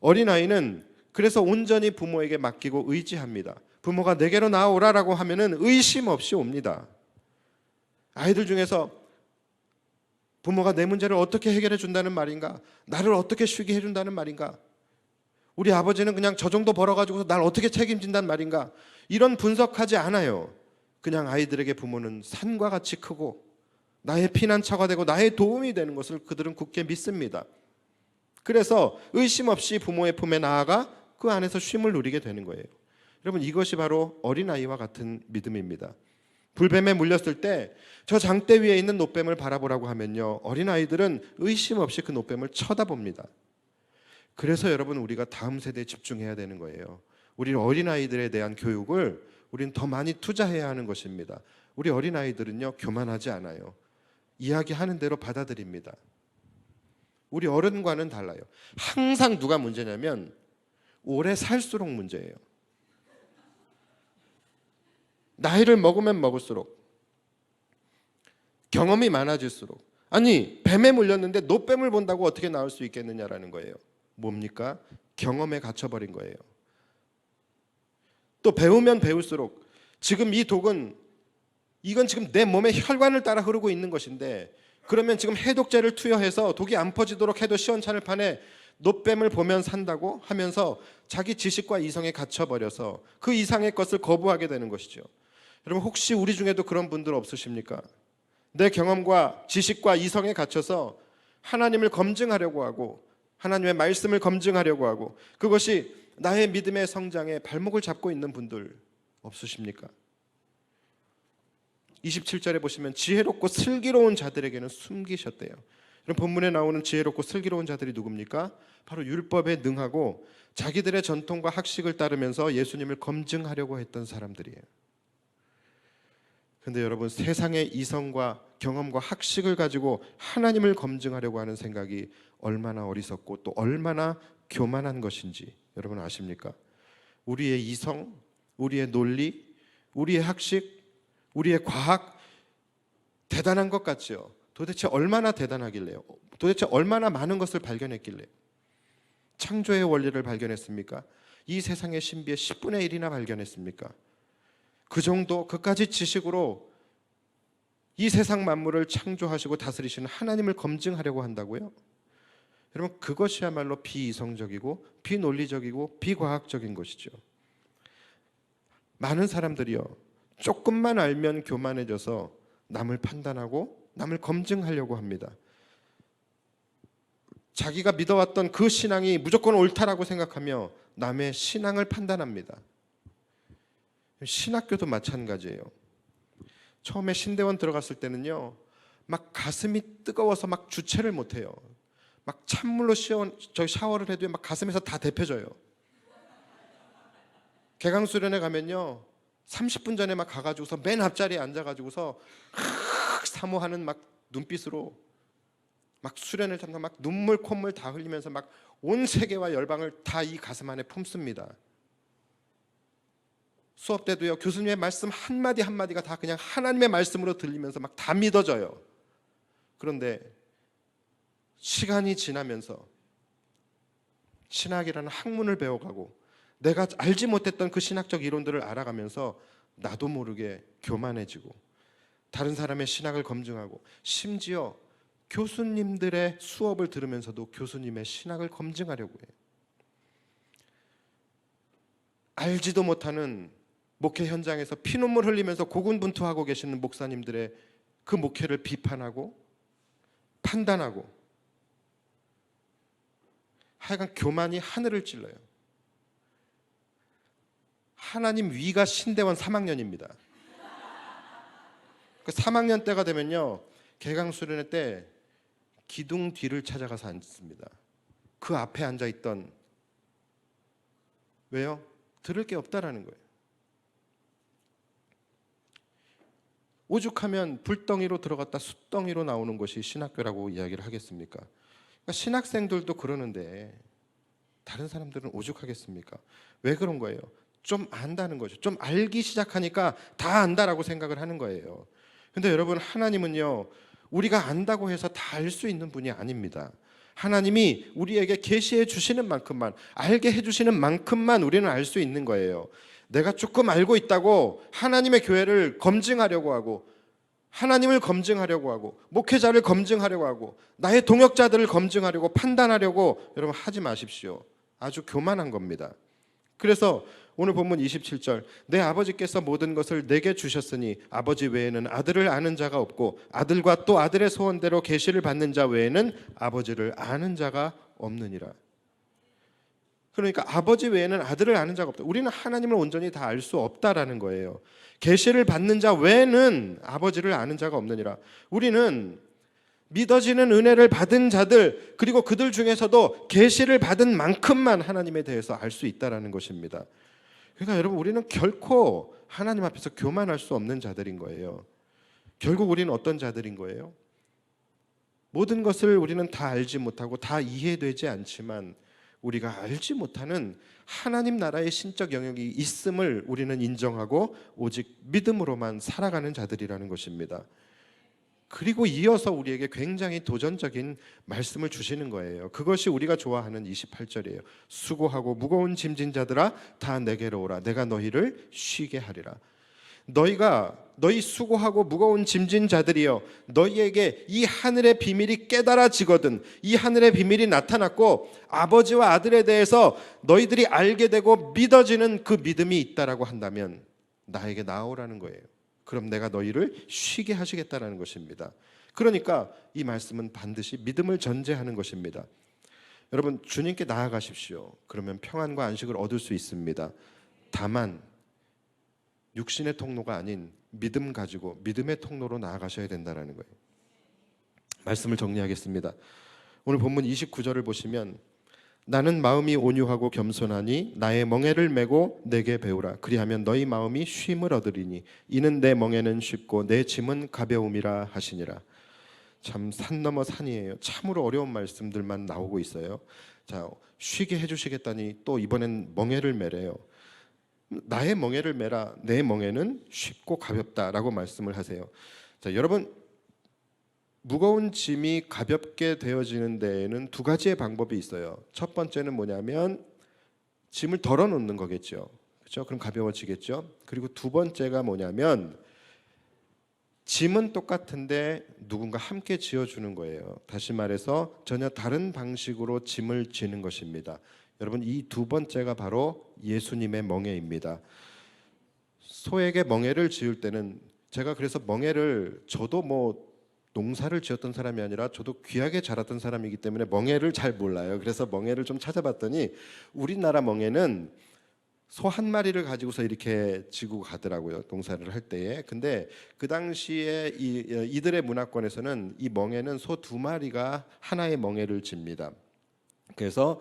어린아이는 그래서 온전히 부모에게 맡기고 의지합니다. 부모가 내게로 나오라라고 하면은 의심 없이 옵니다. 아이들 중에서 부모가 내 문제를 어떻게 해결해 준다는 말인가? 나를 어떻게 쉬게 해준다는 말인가? 우리 아버지는 그냥 저 정도 벌어가지고 날 어떻게 책임진다는 말인가? 이런 분석하지 않아요. 그냥 아이들에게 부모는 산과 같이 크고 나의 피난처가 되고 나의 도움이 되는 것을 그들은 굳게 믿습니다. 그래서 의심 없이 부모의 품에 나아가 그 안에서 쉼을 누리게 되는 거예요. 여러분 이것이 바로 어린아이와 같은 믿음입니다. 불뱀에 물렸을 때 저 장대 위에 있는 노뱀을 바라보라고 하면요 어린아이들은 의심 없이 그 노뱀을 쳐다봅니다. 그래서 여러분 우리가 다음 세대에 집중해야 되는 거예요. 우리 어린아이들에 대한 교육을 우리는 더 많이 투자해야 하는 것입니다. 우리 어린아이들은요 교만하지 않아요. 이야기하는 대로 받아들입니다. 우리 어른과는 달라요. 항상 누가 문제냐면 오래 살수록 문제예요. 나이를 먹으면 먹을수록 경험이 많아질수록 아니 뱀에 물렸는데 노뱀을 본다고 어떻게 나올 수 있겠느냐라는 거예요. 뭡니까? 경험에 갇혀버린 거예요. 또 배우면 배울수록 지금 이 독은 이건 지금 내 몸의 혈관을 따라 흐르고 있는 것인데, 그러면 지금 해독제를 투여해서 독이 안 퍼지도록 해도 시원찮을 판에 노뱀을 보면 산다고 하면서 자기 지식과 이성에 갇혀버려서 그 이상의 것을 거부하게 되는 것이죠. 여러분 혹시 우리 중에도 그런 분들 없으십니까? 내 경험과 지식과 이성에 갇혀서 하나님을 검증하려고 하고 하나님의 말씀을 검증하려고 하고 그것이 나의 믿음의 성장에 발목을 잡고 있는 분들 없으십니까? 27절에 보시면 지혜롭고 슬기로운 자들에게는 숨기셨대요. 그럼 본문에 나오는 지혜롭고 슬기로운 자들이 누굽니까? 바로 율법에 능하고 자기들의 전통과 학식을 따르면서 예수님을 검증하려고 했던 사람들이에요. 그런데 여러분, 세상의 이성과 경험과 학식을 가지고 하나님을 검증하려고 하는 생각이 얼마나 어리석고 또 얼마나 교만한 것인지 여러분 아십니까? 우리의 이성, 우리의 논리, 우리의 학식, 우리의 과학 대단한 것 같죠? 도대체 얼마나 대단하길래요? 도대체 얼마나 많은 것을 발견했길래요? 창조의 원리를 발견했습니까? 이 세상의 신비의 10분의 1이나 발견했습니까? 그 정도, 그까지 지식으로 이 세상 만물을 창조하시고 다스리시는 하나님을 검증하려고 한다고요? 여러분, 그것이야말로 비이성적이고 비논리적이고 비과학적인 것이죠. 많은 사람들이요, 조금만 알면 교만해져서 남을 판단하고 남을 검증하려고 합니다. 자기가 믿어왔던 그 신앙이 무조건 옳다라고 생각하며 남의 신앙을 판단합니다. 신학교도 마찬가지예요. 처음에 신대원 들어갔을 때는요, 막 가슴이 뜨거워서 막 주체를 못해요. 막 찬물로 샤워를 해도 막 가슴에서 다 데펴져요. 개강수련회 가면요, 30분 전에 막 가가지고서 맨 앞자리에 앉아가지고서 사모하는 막 눈빛으로 막 수련을 참다 막 눈물 콧물 다 흘리면서 막 온 세계와 열방을 다 이 가슴 안에 품습니다. 수업 때도요, 교수님의 말씀 한마디 한마디가 다 그냥 하나님의 말씀으로 들리면서 막 다 믿어져요. 그런데 시간이 지나면서 신학이라는 학문을 배워가고 내가 알지 못했던 그 신학적 이론들을 알아가면서 나도 모르게 교만해지고 다른 사람의 신학을 검증하고 심지어 교수님들의 수업을 들으면서도 교수님의 신학을 검증하려고 해요. 알지도 못하는 목회 현장에서 피눈물 흘리면서 고군분투하고 계시는 목사님들의 그 목회를 비판하고 판단하고 하여간 교만이 하늘을 찔러요. 하나님 위가 신대원 3학년입니다. 그 3학년 때가 되면요, 개강수련회 때 기둥 뒤를 찾아가서 앉습니다. 그 앞에 앉아있던, 왜요? 들을 게 없다라는 거예요. 오죽하면 불덩이로 들어갔다 숫덩이로 나오는 것이 신학교라고 이야기를 하겠습니까? 그러니까 신학생들도 그러는데 다른 사람들은 오죽하겠습니까? 왜 그런 거예요? 좀 안다는 거죠. 좀 알기 시작하니까 다 안다라고 생각을 하는 거예요. 근데 여러분, 하나님은요, 우리가 안다고 해서 다 알 수 있는 분이 아닙니다. 하나님이 우리에게 계시해 주시는 만큼만, 알게 해주시는 만큼만 우리는 알 수 있는 거예요. 내가 조금 알고 있다고 하나님의 교회를 검증하려고 하고 하나님을 검증하려고 하고 목회자를 검증하려고 하고 나의 동역자들을 검증하려고 판단하려고 여러분 하지 마십시오. 아주 교만한 겁니다. 그래서 오늘 본문 27절, 내 아버지께서 모든 것을 내게 주셨으니 아버지 외에는 아들을 아는 자가 없고 아들과 또 아들의 소원대로 계시를 받는 자 외에는 아버지를 아는 자가 없느니라. 그러니까 아버지 외에는 아들을 아는 자가 없다. 우리는 하나님을 온전히 다 알 수 없다라는 거예요. 계시를 받는 자 외에는 아버지를 아는 자가 없느니라. 우리는 믿어지는 은혜를 받은 자들, 그리고 그들 중에서도 계시를 받은 만큼만 하나님에 대해서 알 수 있다라는 것입니다. 그러니까 여러분, 우리는 결코 하나님 앞에서 교만할 수 없는 자들인 거예요. 결국 우리는 어떤 자들인 거예요? 모든 것을 우리는 다 알지 못하고 다 이해되지 않지만 우리가 알지 못하는 하나님 나라의 신적 영역이 있음을 우리는 인정하고 오직 믿음으로만 살아가는 자들이라는 것입니다. 그리고 이어서 우리에게 굉장히 도전적인 말씀을 주시는 거예요. 그것이 우리가 좋아하는 28절이에요. 수고하고 무거운 짐진 자들아 다 내게로 오라. 내가 너희를 쉬게 하리라. 너희 수고하고 무거운 짐진 자들이여, 너희에게 이 하늘의 비밀이 깨달아지거든, 이 하늘의 비밀이 나타났고 아버지와 아들에 대해서 너희들이 알게 되고 믿어지는 그 믿음이 있다라고 한다면 나에게 나오라는 거예요. 그럼 내가 너희를 쉬게 하시겠다라는 것입니다. 그러니까 이 말씀은 반드시 믿음을 전제하는 것입니다. 여러분, 주님께 나아가십시오. 그러면 평안과 안식을 얻을 수 있습니다. 다만 육신의 통로가 아닌 믿음 가지고 믿음의 통로로 나아가셔야 된다는 거예요. 말씀을 정리하겠습니다. 오늘 본문 29절을 보시면 나는 마음이 온유하고 겸손하니 나의 멍에를 메고 내게 배우라. 그리하면 너희 마음이 쉼을 얻으리니 이는 내 멍에는 쉽고 내 짐은 가벼움이라 하시니라. 참 산 넘어 산이에요. 참으로 어려운 말씀들만 나오고 있어요. 자, 쉬게 해주시겠다니 또 이번엔 멍에를 메래요. 나의 멍에를 메라. 내 멍에는 쉽고 가볍다라고 말씀을 하세요. 자, 여러분, 무거운 짐이 가볍게 되어지는 데에는 두 가지의 방법이 있어요. 첫 번째는 뭐냐면 짐을 덜어 놓는 거겠죠. 그렇죠? 그럼 가벼워지겠죠. 그리고 두 번째가 뭐냐면 짐은 똑같은데 누군가 함께 지어주는 거예요. 다시 말해서 전혀 다른 방식으로 짐을 지는 것입니다. 여러분, 이 두 번째가 바로 예수님의 멍에입니다. 소에게 멍에를 지을 때는, 제가 그래서 멍에를, 저도 농사를 지었던 사람이 아니라 저도 귀하게 자랐던 사람이기 때문에 멍에를 잘 몰라요. 그래서 멍에를 좀 찾아봤더니 우리나라 멍에는 소 한 마리를 가지고서 이렇게 지고 가더라고요, 농사를 할 때에. 근데 그 당시에 이들의 문화권에서는 이 멍에는 소 두 마리가 하나의 멍에를 집니다. 그래서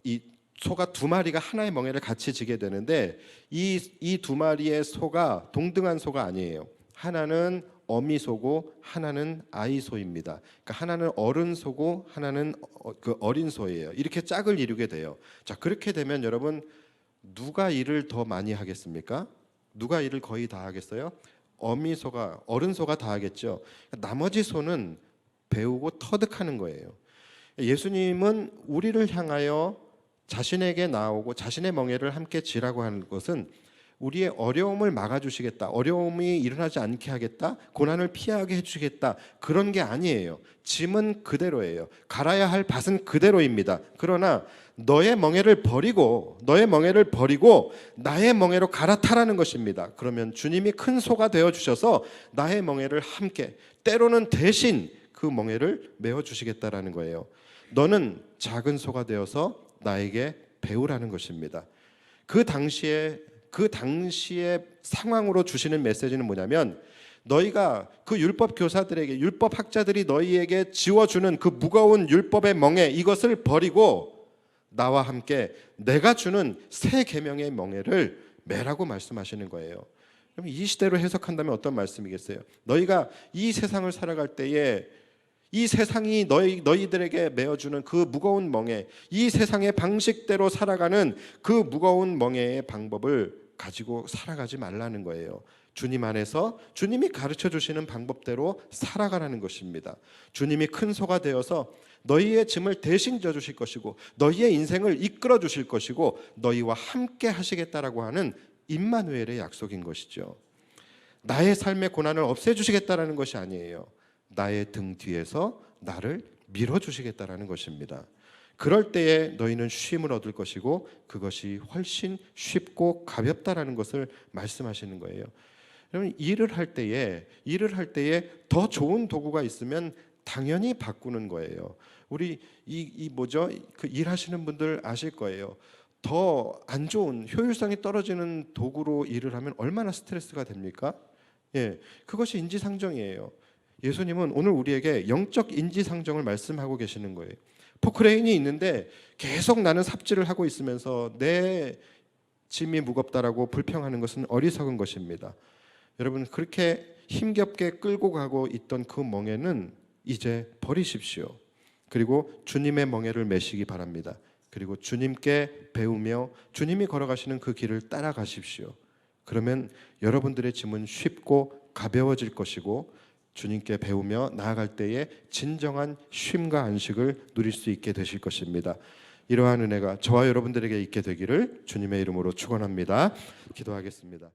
이 소가 두 마리가 하나의 멍에를 같이 지게 되는데 이 두 마리의 소가 동등한 소가 아니에요. 하나는 어미 소고 하나는 아이 소입니다. 그러니까 하나는 어른 소고 하나는 그 어린 소예요. 이렇게 짝을 이루게 돼요. 자, 그렇게 되면 여러분, 누가 일을 더 많이 하겠습니까? 누가 일을 거의 다 하겠어요? 어미 소가, 어른 소가 다 하겠죠. 나머지 소는 배우고 터득하는 거예요. 예수님은 우리를 향하여 자신에게 나오고 자신의 멍에를 함께 지라고 하는 것은 우리의 어려움을 막아주시겠다, 어려움이 일어나지 않게 하겠다, 고난을 피하게 해주시겠다, 그런 게 아니에요. 짐은 그대로예요. 갈아야 할 밭은 그대로입니다. 그러나 너의 멍에를 버리고 나의 멍에로 갈아타라는 것입니다. 그러면 주님이 큰 소가 되어주셔서 나의 멍에를 함께, 때로는 대신 그 멍에를 메어주시겠다라는 거예요. 너는 작은 소가 되어서 나에게 배우라는 것입니다. 그 당시에 상황으로 주시는 메시지는 뭐냐면, 너희가 그 율법 교사들에게, 율법 학자들이 너희에게 지워주는 그 무거운 율법의 멍에, 이것을 버리고 나와 함께 내가 주는 새 계명의 멍에를 매라고 말씀하시는 거예요. 그럼 이 시대로 해석한다면 어떤 말씀이겠어요? 너희가 이 세상을 살아갈 때에 이 세상이 너희들에게 메어주는 그 무거운 멍에, 이 세상의 방식대로 살아가는 그 무거운 멍에의 방법을 가지고 살아가지 말라는 거예요. 주님 안에서 주님이 가르쳐 주시는 방법대로 살아가라는 것입니다. 주님이 큰 소가 되어서 너희의 짐을 대신 져주실 것이고 너희의 인생을 이끌어 주실 것이고 너희와 함께 하시겠다라고 하는 임마누엘의 약속인 것이죠. 나의 삶의 고난을 없애주시겠다라는 것이 아니에요. 나의 등 뒤에서 나를 밀어주시겠다라는 것입니다. 그럴 때에 너희는 쉼을 얻을 것이고 그것이 훨씬 쉽고 가볍다라는 것을 말씀하시는 거예요. 여러분, 일을 할 때에 더 좋은 도구가 있으면 당연히 바꾸는 거예요. 우리 그 일하시는 분들 아실 거예요. 더 안 좋은, 효율성이 떨어지는 도구로 일을 하면 얼마나 스트레스가 됩니까? 예, 그것이 인지상정이에요. 예수님은 오늘 우리에게 영적 인지상정을 말씀하고 계시는 거예요. 포크레인이 있는데 계속 나는 삽질을 하고 있으면서 내 짐이 무겁다라고 불평하는 것은 어리석은 것입니다. 여러분, 그렇게 힘겹게 끌고 가고 있던 그 멍에는 이제 버리십시오. 그리고 주님의 멍에를 메시기 바랍니다. 그리고 주님께 배우며 주님이 걸어가시는 그 길을 따라가십시오. 그러면 여러분들의 짐은 쉽고 가벼워질 것이고 주님께 배우며 나아갈 때에 진정한 쉼과 안식을 누릴 수 있게 되실 것입니다. 이러한 은혜가 저와 여러분들에게 있게 되기를 주님의 이름으로 축원합니다. 기도하겠습니다.